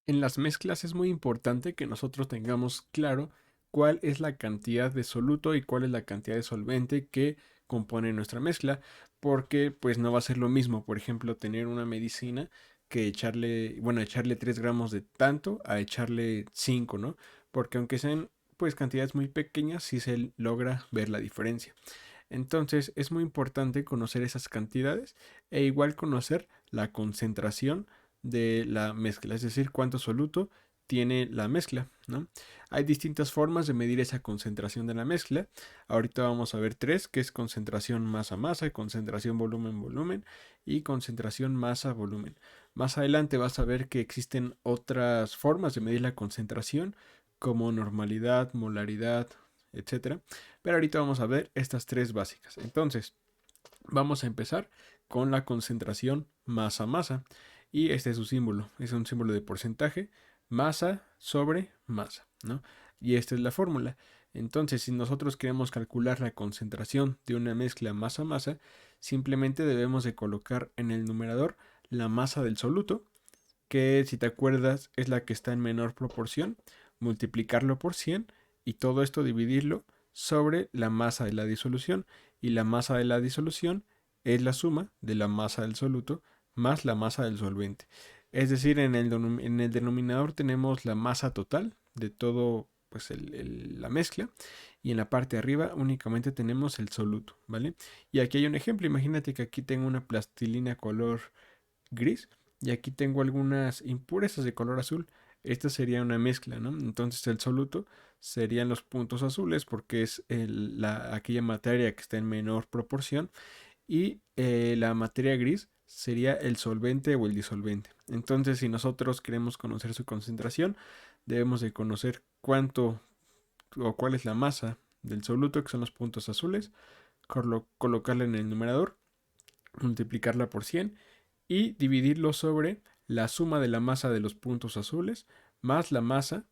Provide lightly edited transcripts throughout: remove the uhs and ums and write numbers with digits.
En las mezclas es muy importante que nosotros tengamos claro cuál es la cantidad de soluto y cuál es la cantidad de solvente que compone nuestra mezcla, porque pues no va a ser lo mismo, por ejemplo, tener una medicina que echarle 3 gramos de tanto a echarle 5, ¿no? Porque aunque sean pues cantidades muy pequeñas, sí se logra ver la diferencia. Entonces es muy importante conocer esas cantidades e igual conocer la concentración de la mezcla, es decir, cuánto soluto tiene la mezcla, ¿no? Hay distintas formas de medir esa concentración de la mezcla. Ahorita vamos a ver tres, que es concentración masa-masa, concentración volumen-volumen y concentración masa-volumen. Más adelante vas a ver que existen otras formas de medir la concentración, como normalidad, molaridad, etcétera. Pero ahorita vamos a ver estas tres básicas. Entonces, vamos a empezar con la concentración masa-masa. Y este es su símbolo. Es un símbolo de porcentaje. Masa sobre masa, ¿no? Y esta es la fórmula. Entonces, si nosotros queremos calcular la concentración de una mezcla masa-masa, simplemente debemos de colocar en el numerador la masa del soluto, que si te acuerdas es la que está en menor proporción, multiplicarlo por 100 y todo esto dividirlo sobre la masa de la disolución, y la masa de la disolución es la suma de la masa del soluto más la masa del solvente. Es decir, en el denominador tenemos la masa total de todo pues la mezcla, y en la parte de arriba únicamente tenemos el soluto, ¿vale? Y aquí hay un ejemplo. Imagínate que aquí tengo una plastilina color gris y aquí tengo algunas impurezas de color azul. Esta sería una mezcla, ¿no? Entonces el soluto serían los puntos azules porque es aquella materia que está en menor proporción, y la materia gris sería el solvente o el disolvente. Entonces, si nosotros queremos conocer su concentración, debemos de conocer cuánto o cuál es la masa del soluto, que son los puntos azules, colocarla en el numerador, multiplicarla por 100 y dividirlo sobre la suma de la masa de los puntos azules más la masa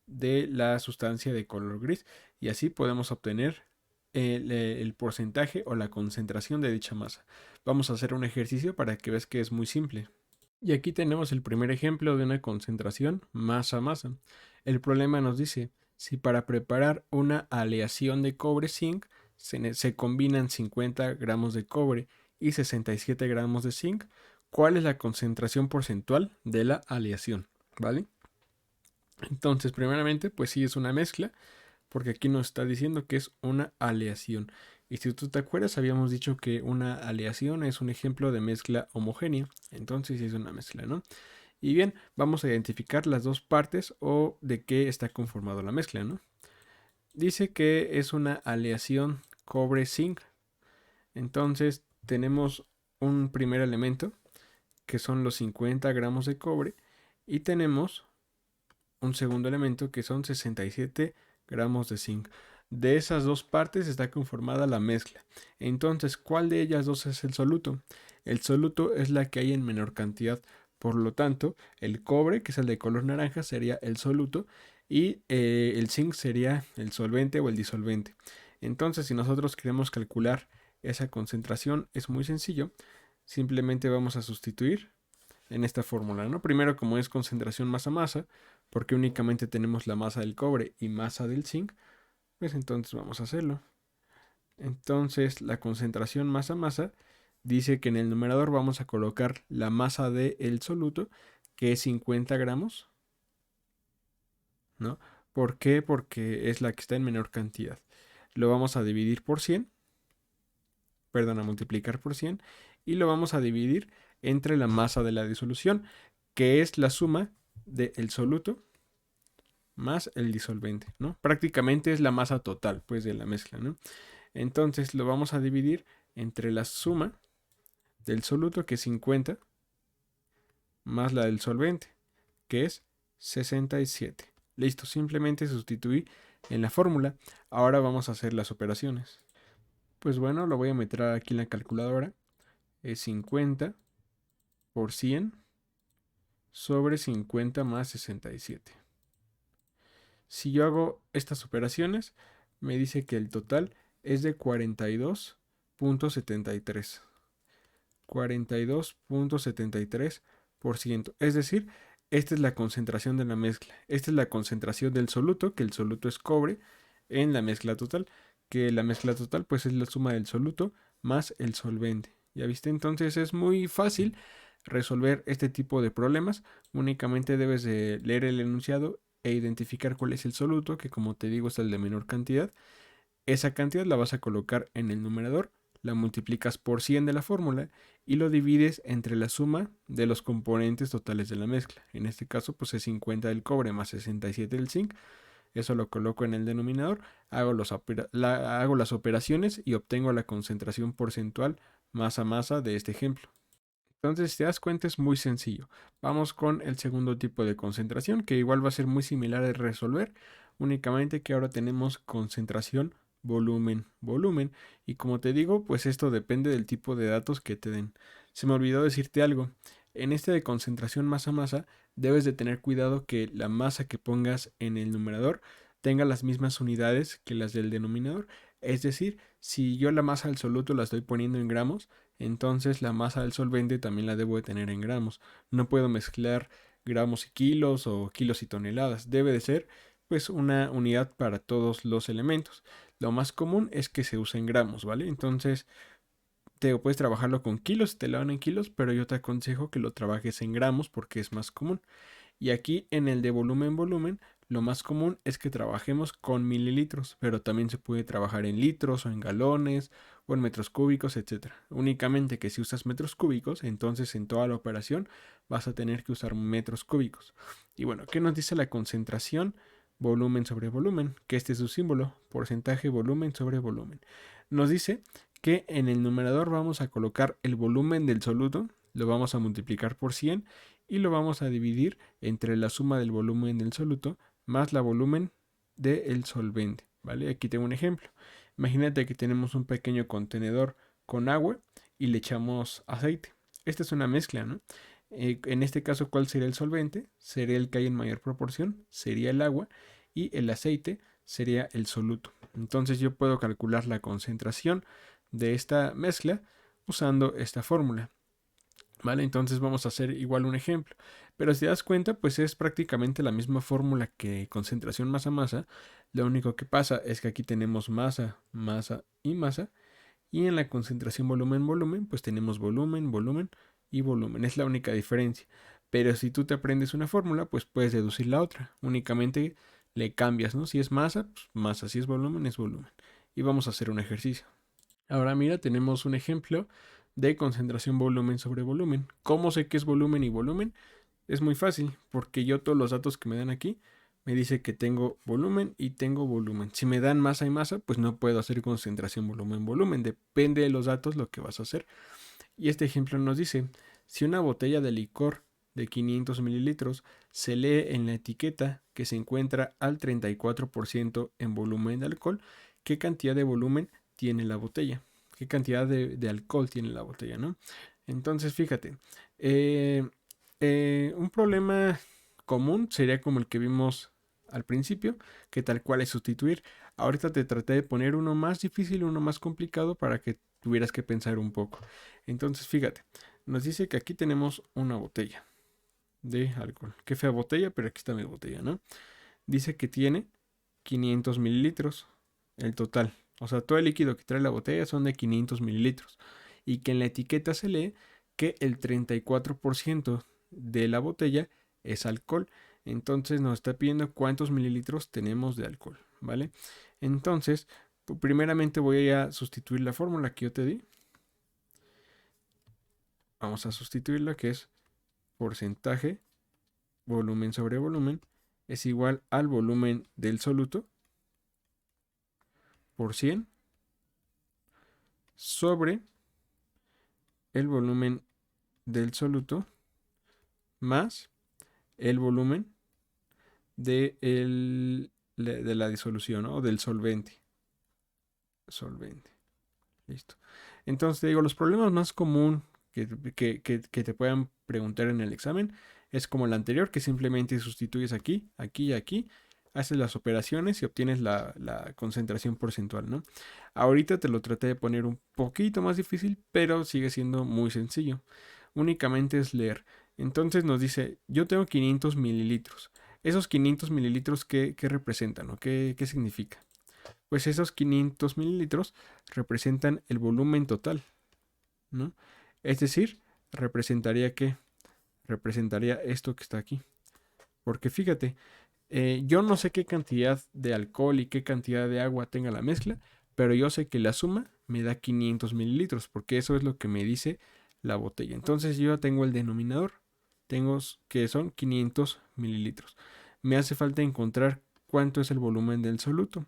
de la sustancia de color gris, y así podemos obtener el porcentaje o la concentración de dicha masa. Vamos a hacer un ejercicio para que veas que es muy simple. Y aquí tenemos el primer ejemplo de una concentración masa-masa. El problema nos dice, si para preparar una aleación de cobre-zinc se combinan 50 gramos de cobre y 67 gramos de zinc, ¿cuál es la concentración porcentual de la aleación? ¿Vale? Entonces, primeramente, pues sí es una mezcla, porque aquí nos está diciendo que es una aleación. Y si tú te acuerdas, habíamos dicho que una aleación es un ejemplo de mezcla homogénea. Entonces sí es una mezcla, ¿no? Y bien, vamos a identificar las dos partes o de qué está conformado la mezcla, ¿no? Dice que es una aleación cobre-zinc. Entonces tenemos un primer elemento, que son los 50 gramos de cobre, y tenemos un segundo elemento, que son 67 gramos de zinc. De esas dos partes está conformada la mezcla. Entonces, ¿cuál de ellas dos es el soluto? El soluto es la que hay en menor cantidad. Por lo tanto, el cobre, que es el de color naranja, sería el soluto, y el zinc sería el solvente o el disolvente. Entonces, si nosotros queremos calcular esa concentración, es muy sencillo. Simplemente vamos a sustituir en esta fórmula, ¿no? Primero, como es concentración masa-masa, porque únicamente tenemos la masa del cobre y masa del zinc, pues entonces vamos a hacerlo. Entonces, la concentración masa-masa dice que en el numerador vamos a colocar la masa del soluto, que es 50 gramos, ¿no? ¿Por qué? Porque es la que está en menor cantidad. Lo vamos a dividir por 100, perdón, a multiplicar por 100, y lo vamos a dividir entre la masa de la disolución, que es la suma del soluto más el disolvente, ¿no? Prácticamente es la masa total, pues, de la mezcla, ¿no? Entonces lo vamos a dividir entre la suma del soluto, que es 50, más la del solvente, que es 67. Listo, simplemente sustituí en la fórmula. Ahora vamos a hacer las operaciones. Pues bueno, lo voy a meter aquí en la calculadora. Es 50 por 100 sobre 50 más 67. Si yo hago estas operaciones, me dice que el total es de 42.73. 42.73%. Es decir, esta es la concentración de la mezcla. Esta es la concentración del soluto, que el soluto es cobre, en la mezcla total. Que la mezcla total pues es la suma del soluto más el solvente. ¿Ya viste? Entonces es muy fácil resolver este tipo de problemas. Únicamente debes de leer el enunciado e identificar cuál es el soluto, que como te digo es el de menor cantidad. Esa cantidad la vas a colocar en el numerador, la multiplicas por 100 de la fórmula y lo divides entre la suma de los componentes totales de la mezcla. En este caso pues es 50 del cobre más 67 del zinc. Eso lo coloco en el denominador, hago las operaciones y obtengo la concentración porcentual masa a masa de este ejemplo. Entonces, si te das cuenta, es muy sencillo. Vamos con el segundo tipo de concentración, que igual va a ser muy similar de resolver, únicamente que ahora tenemos concentración, volumen, volumen. Y como te digo, pues esto depende del tipo de datos que te den. Se me olvidó decirte algo. En este de concentración masa a masa, debes de tener cuidado que la masa que pongas en el numerador tenga las mismas unidades que las del denominador. Es decir, si yo la masa del soluto la estoy poniendo en gramos, entonces la masa del solvente también la debo de tener en gramos. No puedo mezclar gramos y kilos o kilos y toneladas. Debe de ser pues una unidad para todos los elementos. Lo más común es que se use en gramos, ¿vale? Entonces te puedes trabajarlo con kilos, te lo dan en kilos, pero yo te aconsejo que lo trabajes en gramos porque es más común. Y aquí en el de volumen volumen, lo más común es que trabajemos con mililitros, pero también se puede trabajar en litros o en galones o en metros cúbicos, etc. Únicamente que si usas metros cúbicos, entonces en toda la operación vas a tener que usar metros cúbicos. Y bueno, ¿qué nos dice la concentración? Volumen sobre volumen, que este es su símbolo, porcentaje volumen sobre volumen. Nos dice que en el numerador vamos a colocar el volumen del soluto, lo vamos a multiplicar por 100 y lo vamos a dividir entre la suma del volumen del soluto más la volumen del solvente, ¿vale? Aquí tengo un ejemplo. Imagínate que tenemos un pequeño contenedor con agua y le echamos aceite. Esta es una mezcla, ¿no? En este caso, ¿cuál sería el solvente? Sería el que hay en mayor proporción, sería el agua, y el aceite sería el soluto. Entonces yo puedo calcular la concentración de esta mezcla usando esta fórmula. ¿Vale? Entonces vamos a hacer igual un ejemplo. Pero si te das cuenta, pues es prácticamente la misma fórmula que concentración masa-masa. Lo único que pasa es que aquí tenemos masa, masa y masa. Y en la concentración volumen-volumen, pues tenemos volumen, volumen y volumen. Es la única diferencia. Pero si tú te aprendes una fórmula, pues puedes deducir la otra. Únicamente le cambias, ¿no? Si es masa, pues masa. Si es volumen, es volumen. Y vamos a hacer un ejercicio. Ahora mira, tenemos un ejemplo de concentración volumen sobre volumen. ¿Cómo sé qué es volumen y volumen? Es muy fácil, porque yo todos los datos que me dan aquí me dice que tengo volumen y tengo volumen. Si me dan masa y masa, pues no puedo hacer concentración volumen volumen. Depende de los datos lo que vas a hacer. Y este ejemplo nos dice, si una botella de licor de 500 mililitros se lee en la etiqueta que se encuentra al 34% en volumen de alcohol, ¿qué cantidad de volumen tiene la botella? ¿Qué cantidad de alcohol tiene la botella, no? Entonces, fíjate, un problema común sería como el que vimos al principio, que tal cual es sustituir. Ahorita te traté de poner uno más difícil, uno más complicado para que tuvieras que pensar un poco. Entonces, fíjate, nos dice que aquí tenemos una botella de alcohol. Qué fea botella, pero aquí está mi botella, ¿no? Dice que tiene 500 mililitros el total. O sea, todo el líquido que trae la botella son de 500 mililitros. Y que en la etiqueta se lee que el 34% de la botella es alcohol. Entonces nos está pidiendo cuántos mililitros tenemos de alcohol, ¿vale? Entonces, primeramente voy a sustituir la fórmula que yo te di. Vamos a sustituirla, que es porcentaje volumen sobre volumen es igual al volumen del soluto por 100 sobre el volumen del soluto más el volumen de la disolución, ¿no? O del solvente. Solvente. Listo. Entonces te digo, los problemas más comunes que te puedan preguntar en el examen es como el anterior, que simplemente sustituyes aquí, aquí y aquí, haces las operaciones y obtienes la concentración porcentual, ¿no? Ahorita te lo traté de poner un poquito más difícil, pero sigue siendo muy sencillo. Únicamente es leer. Entonces nos dice, yo tengo 500 mililitros. Esos 500 mililitros, ¿qué representan o qué significa? Pues esos 500 mililitros representan el volumen total, ¿no? Es decir, representaría que representaría esto que está aquí. Porque fíjate, yo no sé qué cantidad de alcohol y qué cantidad de agua tenga la mezcla, pero yo sé que la suma me da 500 mililitros, porque eso es lo que me dice la botella. Entonces yo ya tengo el denominador, tengo que son 500 mililitros. Me hace falta encontrar cuánto es el volumen del soluto.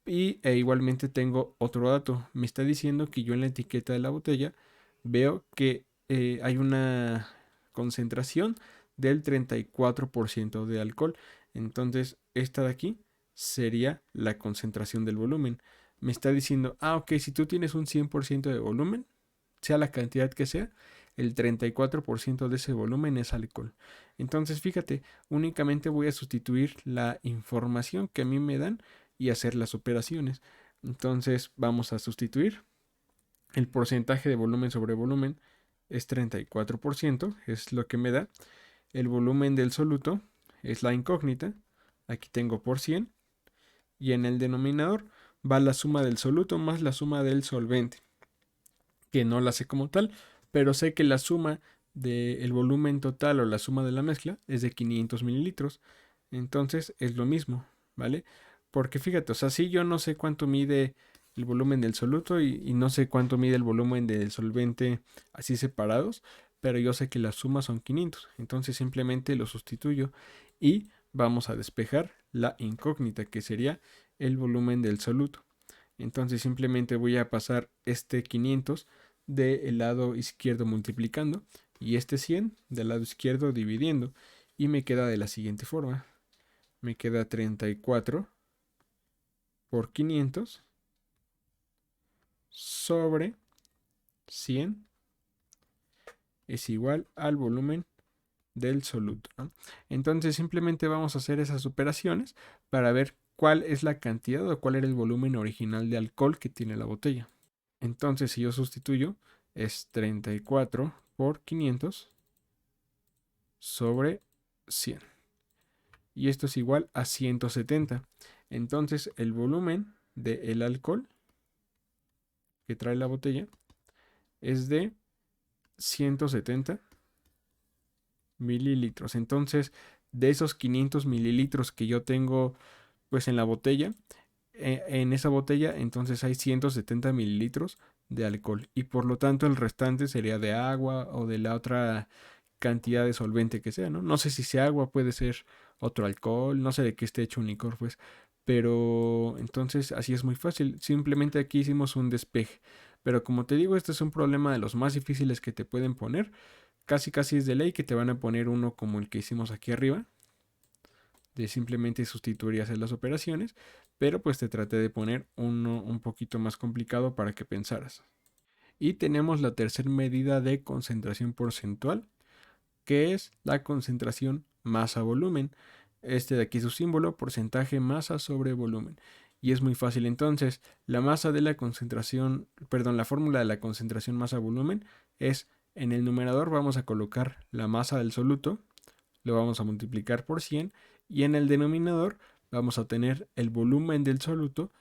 Y igualmente tengo otro dato. Me está diciendo que yo en la etiqueta de la botella veo que hay una concentración del 34% de alcohol. Entonces, esta de aquí sería la concentración del volumen. Me está diciendo, ok, si tú tienes un 100% de volumen, sea la cantidad que sea, el 34% de ese volumen es alcohol. Entonces, fíjate, únicamente voy a sustituir la información que a mí me dan y hacer las operaciones. Entonces, vamos a sustituir el porcentaje de volumen sobre volumen es 34%, es lo que me da. El volumen del soluto es la incógnita, aquí tengo por 100, y en el denominador va la suma del soluto más la suma del solvente, que no la sé como tal, pero sé que la suma del volumen total o la suma de la mezcla es de 500 mililitros, entonces es lo mismo, ¿vale? Porque fíjate, o sea, si yo no sé cuánto mide el volumen del soluto y no sé cuánto mide el volumen del solvente así separados, pero yo sé que la suma son 500, entonces simplemente lo sustituyo y vamos a despejar la incógnita que sería el volumen del soluto. Entonces simplemente voy a pasar este 500 del lado izquierdo multiplicando y este 100 del lado izquierdo dividiendo y me queda de la siguiente forma. Me queda 34 por 500 sobre 100 es igual al volumen del soluto, ¿no? Entonces simplemente vamos a hacer esas operaciones para ver cuál es la cantidad o cuál era el volumen original de alcohol que tiene la botella. Entonces si yo sustituyo es 34 por 500 sobre 100. Y esto es igual a 170. Entonces el volumen del alcohol que trae la botella es de 170 mililitros. Entonces, de esos 500 mililitros que yo tengo pues en la botella, en esa botella entonces hay 170 mililitros de alcohol y por lo tanto el restante sería de agua o de la otra cantidad de solvente que sea, ¿no? No sé si sea agua, puede ser otro alcohol, no sé de qué esté hecho un licor, pues, pero entonces así es muy fácil, simplemente aquí hicimos un despeje, pero como te digo, este es un problema de los más difíciles que te pueden poner, casi es de ley que te van a poner uno como el que hicimos aquí arriba, de simplemente sustituir y hacer las operaciones, pero pues te traté de poner uno un poquito más complicado para que pensaras. Y tenemos la tercera medida de concentración porcentual, que es la concentración masa-volumen. Este de aquí es su símbolo, porcentaje masa sobre volumen. Y es muy fácil entonces, la masa de la concentración, perdón, la fórmula de la concentración masa-volumen es en el numerador vamos a colocar la masa del soluto, lo vamos a multiplicar por 100 y en el denominador vamos a tener el volumen del soluto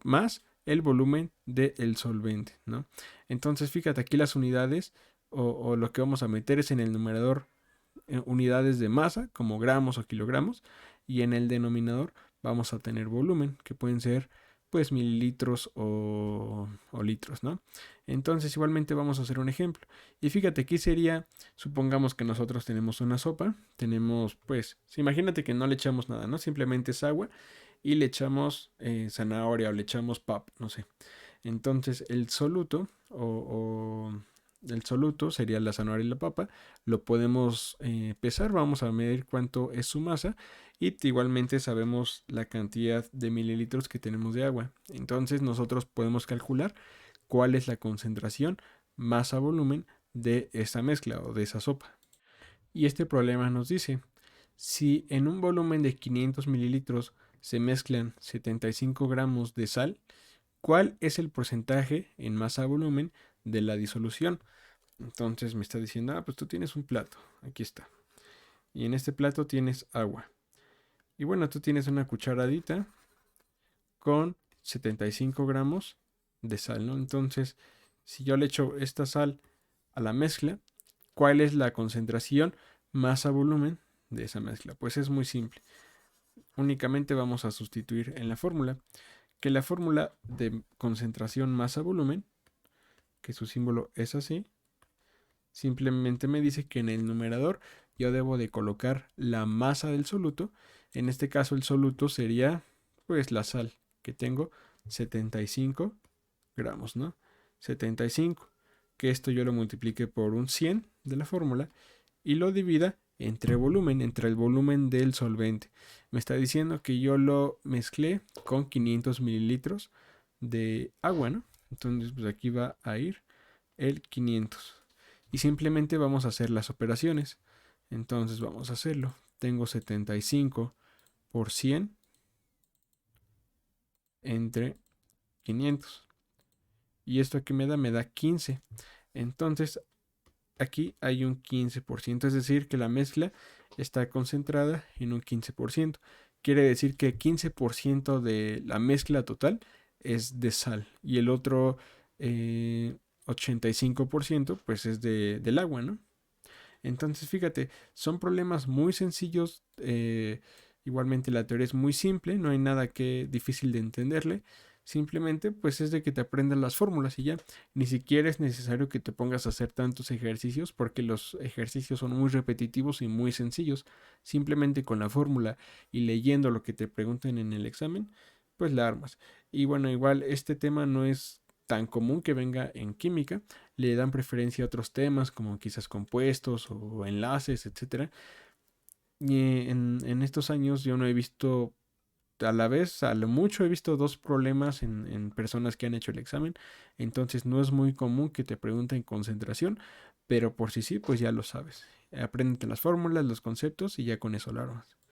más el volumen del solvente, ¿no? Entonces fíjate aquí las unidades o lo que vamos a meter es en el numerador unidades de masa como gramos o kilogramos y en el denominador vamos a tener volumen que pueden ser pues mililitros o litros, ¿no? Entonces igualmente vamos a hacer un ejemplo y fíjate aquí sería, supongamos que nosotros tenemos una sopa, tenemos pues, imagínate que no le echamos nada, ¿no? Simplemente es agua y le echamos zanahoria o le echamos pap, no sé. Entonces el soluto el soluto sería la zanahoria y la papa, lo podemos pesar, vamos a medir cuánto es su masa y igualmente sabemos la cantidad de mililitros que tenemos de agua. Entonces nosotros podemos calcular cuál es la concentración masa-volumen de esa mezcla o de esa sopa. Y este problema nos dice, si en un volumen de 500 mililitros se mezclan 75 gramos de sal, ¿cuál es el porcentaje en masa-volumen de la disolución? Entonces me está diciendo, pues tú tienes un plato, aquí está. Y en este plato tienes agua. Y bueno, tú tienes una cucharadita con 75 gramos de sal, ¿no? Entonces, si yo le echo esta sal a la mezcla, ¿cuál es la concentración masa volumen de esa mezcla? Pues es muy simple. Únicamente vamos a sustituir en la fórmula, que la fórmula de concentración masa volumen, que su símbolo es así, simplemente me dice que en el numerador yo debo de colocar la masa del soluto. En este caso el soluto sería pues la sal, que tengo 75 gramos, ¿no? 75, que esto yo lo multiplique por un 100 de la fórmula y lo divida entre volumen, entre el volumen del solvente. Me está diciendo que yo lo mezclé con 500 mililitros de agua, ¿no? Entonces pues aquí va a ir el 500 y simplemente vamos a hacer las operaciones. Entonces vamos a hacerlo. Tengo 75 por 100 entre 500. Y esto aquí me da 15. Entonces aquí hay un 15%, es decir, que la mezcla está concentrada en un 15%. Quiere decir que 15% de la mezcla total es de sal y el otro 85% pues es del agua, ¿no? Entonces, fíjate, son problemas muy sencillos. Igualmente la teoría es muy simple, no hay nada que difícil de entenderle. Simplemente pues es de que te aprendas las fórmulas y ya. Ni siquiera es necesario que te pongas a hacer tantos ejercicios porque los ejercicios son muy repetitivos y muy sencillos. Simplemente con la fórmula y leyendo lo que te pregunten en el examen, pues la armas. Y bueno, igual este tema no es tan común que venga en química, le dan preferencia a otros temas como quizás compuestos o enlaces, etcétera. Y en estos años yo no he visto, a la vez, a lo mucho he visto dos problemas en personas que han hecho el examen. Entonces no es muy común que te pregunten concentración, pero por si sí, pues ya lo sabes. Apréndete las fórmulas, los conceptos y ya con eso lo harás.